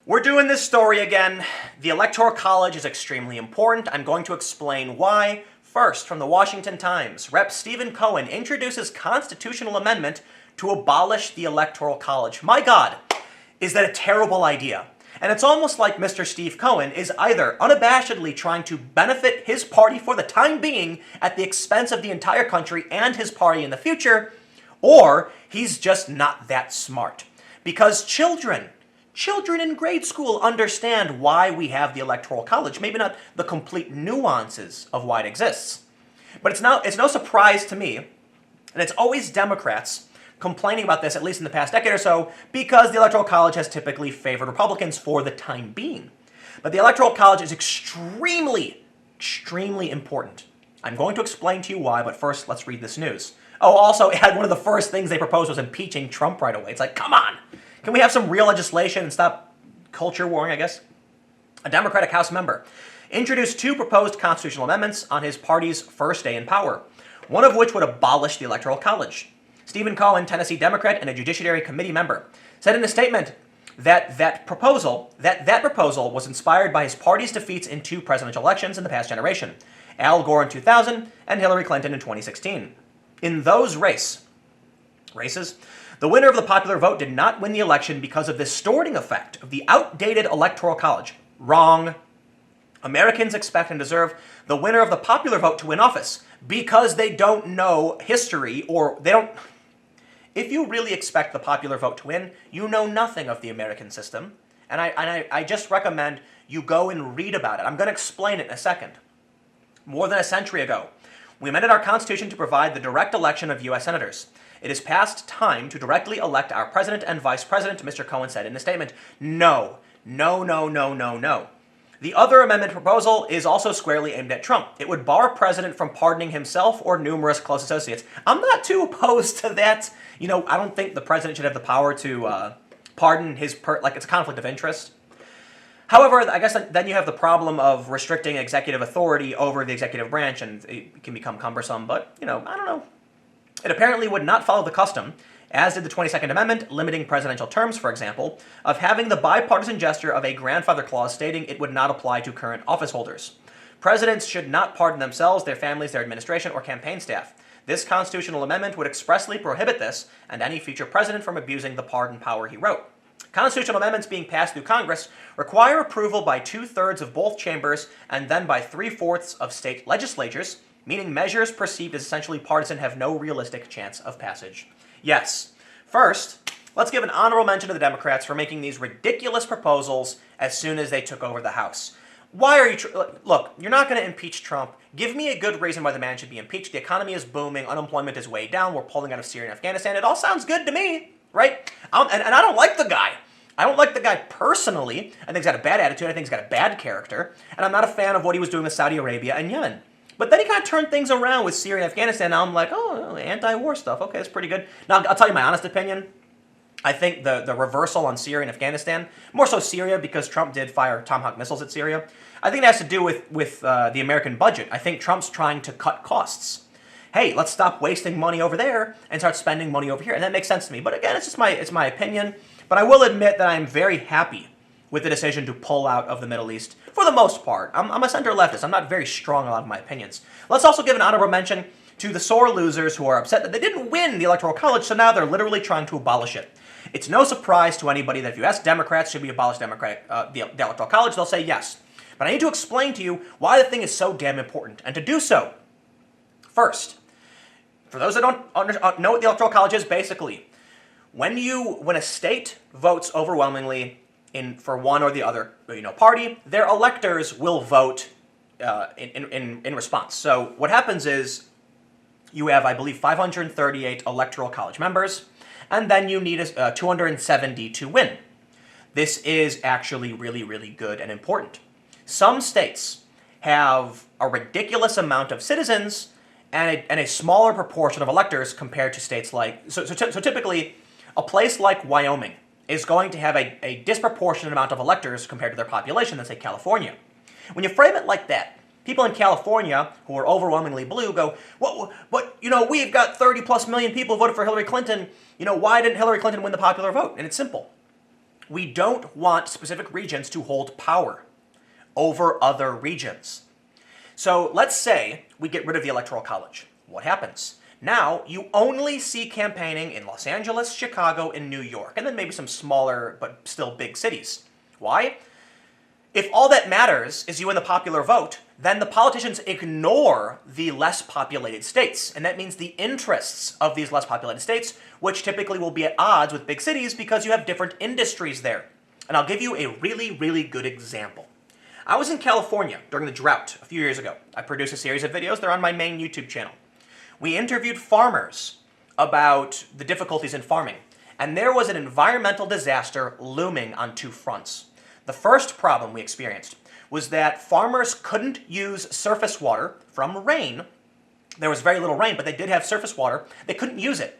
We're doing this story again. The Electoral College is extremely important. I'm going to explain why. First, from the Washington Times, Rep. Stephen Cohen introduces constitutional amendment to abolish the Electoral College. My God, is that a terrible idea? And it's almost like Mr. Steve Cohen is either unabashedly trying to benefit his party for the time being at the expense of the entire country and his party in the future, or he's just not that smart. Because children in grade school understand why we have the Electoral College, maybe not the complete nuances of why it exists. But it's no surprise to me, and it's always Democrats complaining about this, at least in the past decade or so, because the Electoral College has typically favored Republicans for the time being. But the Electoral College is extremely important. I'm going to explain to you why, but first let's read this news. Oh, also, one of the first things they proposed was impeaching Trump right away. It's like, come on! Can we have some real legislation and stop culture warring, I guess? A Democratic House member introduced two proposed constitutional amendments on his party's first day in power, one of which would abolish the Electoral College. Stephen Cohen, Tennessee Democrat and a Judiciary Committee member, said in a statement that proposal was inspired by his party's defeats in two presidential elections in the past generation, Al Gore in 2000 and Hillary Clinton in 2016. In those races, the winner of the popular vote did not win the election because of the distorting effect of the outdated Electoral College. Wrong. Americans expect and deserve the winner of the popular vote to win office because they don't know history or they don't... If you really expect the popular vote to win, you know nothing of the American system. And I just recommend you go and read about it. I'm going to explain it in a second. More than a century ago, we amended our Constitution to provide the direct election of U.S. senators. It is past time to directly elect our president and vice president, Mr. Cohen said in a statement. No. The other amendment proposal is also squarely aimed at Trump. It would bar a president from pardoning himself or numerous close associates. I'm not too opposed to that. I don't think the president should have the power to pardon his, it's a conflict of interest. However, I guess then you have the problem of restricting executive authority over the executive branch, and it can become cumbersome, but, I don't know. It apparently would not follow the custom, as did the 22nd Amendment, limiting presidential terms, for example, of having the bipartisan gesture of a grandfather clause stating it would not apply to current office holders. Presidents should not pardon themselves, their families, their administration, or campaign staff. This constitutional amendment would expressly prohibit this and any future president from abusing the pardon power, he wrote. Constitutional amendments being passed through Congress require approval by 2/3 of both chambers and then by 3/4 of state legislatures, meaning measures perceived as essentially partisan have no realistic chance of passage. Yes. First, let's give an honorable mention to the Democrats for making these ridiculous proposals as soon as they took over the House. Why are you... Look, you're not going to impeach Trump. Give me a good reason why the man should be impeached. The economy is booming. Unemployment is way down. We're pulling out of Syria and Afghanistan. It all sounds good to me, right? And I don't like the guy. I don't like the guy personally. I think he's got a bad attitude. I think he's got a bad character. And I'm not a fan of what he was doing with Saudi Arabia and Yemen. But then he kind of turned things around with Syria and Afghanistan. Now I'm like, oh, anti-war stuff. Okay, that's pretty good. Now, I'll tell you my honest opinion. I think the reversal on Syria and Afghanistan, more so Syria because Trump did fire Tomahawk missiles at Syria, I think it has to do with the American budget. I think Trump's trying to cut costs. Hey, let's stop wasting money over there and start spending money over here. And that makes sense to me. But again, it's my opinion. But I will admit that I'm very happy with the decision to pull out of the Middle East, for the most part. I'm a center-leftist. I'm not very strong in a lot of my opinions. Let's also give an honorable mention to the sore losers who are upset that they didn't win the Electoral College, so now they're literally trying to abolish it. It's no surprise to anybody that if you ask Democrats, should we abolish the Electoral College, they'll say yes. But I need to explain to you why the thing is so damn important. And to do so, first, for those that don't know what the Electoral College is, basically, when a state votes overwhelmingly for one or the other party, their electors will vote in response. So what happens is you have, I believe, 538 Electoral College members, and then you need 270 to win. This is actually really, really good and important. Some states have a ridiculous amount of citizens and a smaller proportion of electors compared to states like... So typically, a place like Wyoming is going to have a disproportionate amount of electors compared to their population than, say, California. When you frame it like that, people in California who are overwhelmingly blue go, but we've got 30+ million people who voted for Hillary Clinton. Why didn't Hillary Clinton win the popular vote? And it's simple. We don't want specific regions to hold power over other regions. So let's say we get rid of the Electoral College. What happens? Now you only see campaigning in Los Angeles, Chicago, and New York, and then maybe some smaller but still big cities. Why? If all that matters is you win the popular vote, then the politicians ignore the less populated states. And that means the interests of these less populated states, which typically will be at odds with big cities because you have different industries there. And I'll give you a really, really good example. I was in California during the drought a few years ago. I produced a series of videos. They're on my main YouTube channel. We interviewed farmers about the difficulties in farming. And there was an environmental disaster looming on two fronts. The first problem we experienced was that farmers couldn't use surface water from rain. There was very little rain, but they did have surface water. They couldn't use it.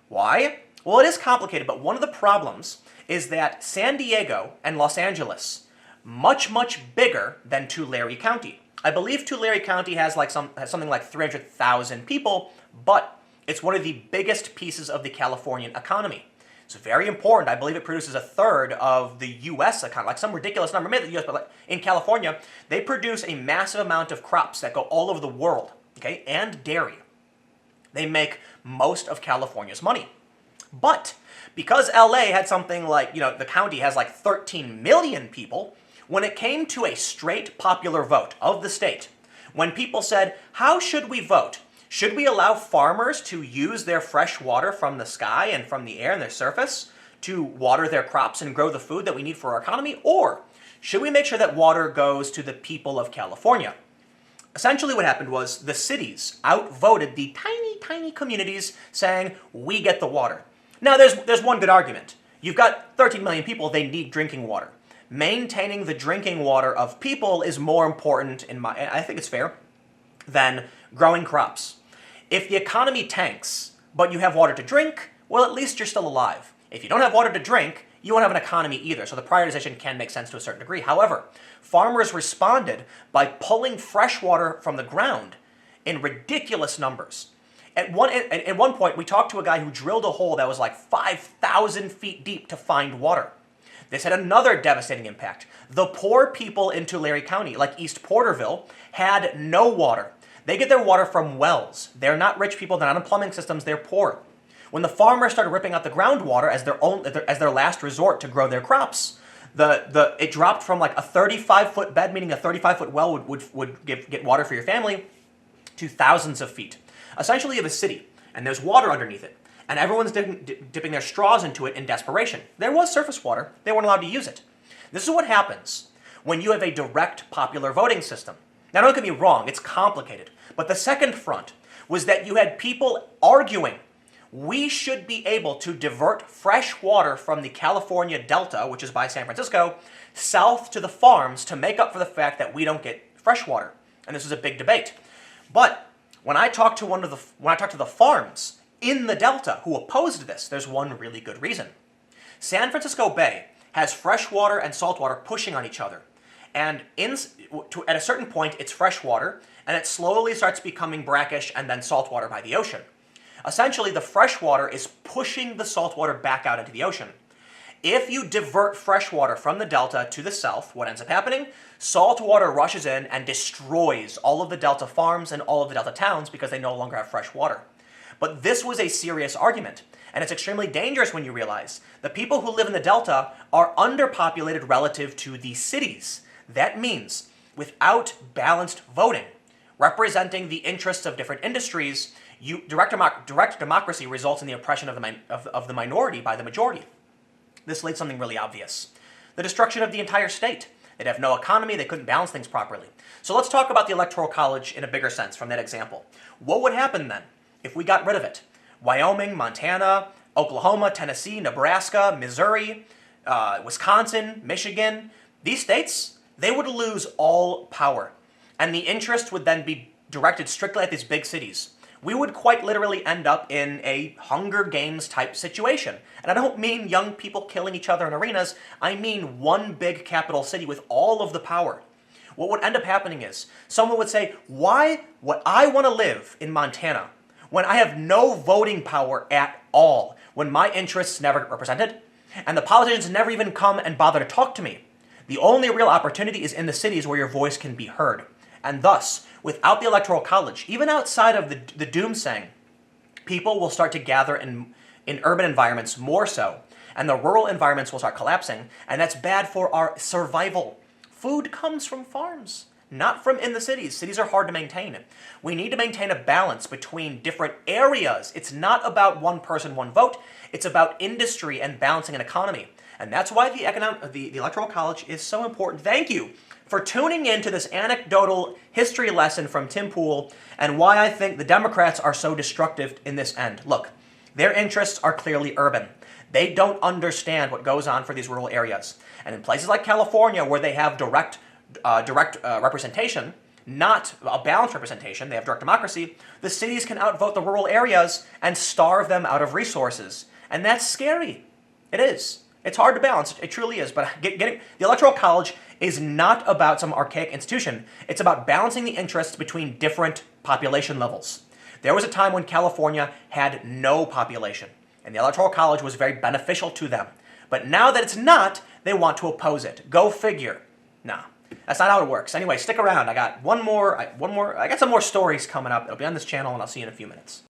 Why? Well, it is complicated, but one of the problems is that San Diego and Los Angeles, much, much bigger than Tulare County. I believe Tulare County has something like 300,000 people, but it's one of the biggest pieces of the Californian economy. It's very important. I believe it produces a third of the U.S. economy, like some ridiculous number. Maybe the U.S., but like in California, they produce a massive amount of crops that go all over the world, okay, and dairy. They make most of California's money. But because L.A. had something like, the county has like 13 million people, when it came to a straight popular vote of the state, when people said, how should we vote? Should we allow farmers to use their fresh water from the sky and from the air and their surface to water their crops and grow the food that we need for our economy? Or should we make sure that water goes to the people of California? Essentially what happened was the cities outvoted the tiny, tiny communities saying, we get the water. Now there's one good argument. You've got 13 million people, they need drinking water. Maintaining the drinking water of people is more important, I think it's fair, than growing crops. If the economy tanks, but you have water to drink, well, at least you're still alive. If you don't have water to drink, you won't have an economy either, so the prioritization can make sense to a certain degree. However, farmers responded by pulling fresh water from the ground in ridiculous numbers. At one point, we talked to a guy who drilled a hole that was like 5,000 feet deep to find water. This had another devastating impact. The poor people in Tulare County, like East Porterville, had no water. They get their water from wells. They're not rich people, they're not in plumbing systems, they're poor. When the farmers started ripping out the groundwater as their last resort to grow their crops, it dropped from like a 35-foot bed, meaning a 35-foot well would get water for your family, to thousands of feet. Essentially, you have a city, and there's water underneath it. And everyone's dipping their straws into it in desperation. There was surface water. They weren't allowed to use it. This is what happens when you have a direct popular voting system. Now, don't get me wrong, it's complicated. But the second front was that you had people arguing, we should be able to divert fresh water from the California Delta, which is by San Francisco, south to the farms to make up for the fact that we don't get fresh water. And this is a big debate. But when I talked to the farms in the Delta who opposed this, there's one really good reason. San Francisco Bay has fresh water and salt water pushing on each other. And at a certain point, it's fresh water, and it slowly starts becoming brackish and then salt water by the ocean. Essentially, the fresh water is pushing the salt water back out into the ocean. If you divert fresh water from the Delta to the south, what ends up happening? Salt water rushes in and destroys all of the Delta farms and all of the Delta towns because they no longer have fresh water. But this was a serious argument, and it's extremely dangerous when you realize the people who live in the Delta are underpopulated relative to the cities. That means without balanced voting, representing the interests of different industries, direct democracy results in the oppression of the minority by the majority. This leads to something really obvious. The destruction of the entire state. They'd have no economy, they couldn't balance things properly. So let's talk about the Electoral College in a bigger sense from that example. What would happen then if we got rid of it? Wyoming, Montana, Oklahoma, Tennessee, Nebraska, Missouri, Wisconsin, Michigan, these states, they would lose all power. And the interest would then be directed strictly at these big cities. We would quite literally end up in a Hunger Games type situation. And I don't mean young people killing each other in arenas, I mean one big capital city with all of the power. What would end up happening is, someone would say, why would I want to live in Montana when I have no voting power at all, when my interests never get represented? And the politicians never even come and bother to talk to me. The only real opportunity is in the cities where your voice can be heard. And thus, without the Electoral College, even outside of the doomsaying, people will start to gather in urban environments more so, and the rural environments will start collapsing, and that's bad for our survival. Food comes from farms, not from in the cities. Cities are hard to maintain. We need to maintain a balance between different areas. It's not about one person, one vote. It's about industry and balancing an economy. And that's why the Electoral College is so important. Thank you for tuning in to this anecdotal history lesson from Tim Pool and why I think the Democrats are so destructive in this end. Look, their interests are clearly urban. They don't understand what goes on for these rural areas. And in places like California, where they have direct representation, not a balanced representation, they have direct democracy, the cities can outvote the rural areas and starve them out of resources. And that's scary. It is. It's hard to balance. It truly is. But getting the Electoral College is not about some archaic institution. It's about balancing the interests between different population levels. There was a time when California had no population, and the Electoral College was very beneficial to them. But now that it's not, they want to oppose it. Go figure. Nah, that's not how it works. Anyway, stick around. I got some more stories coming up. It'll be on this channel, and I'll see you in a few minutes.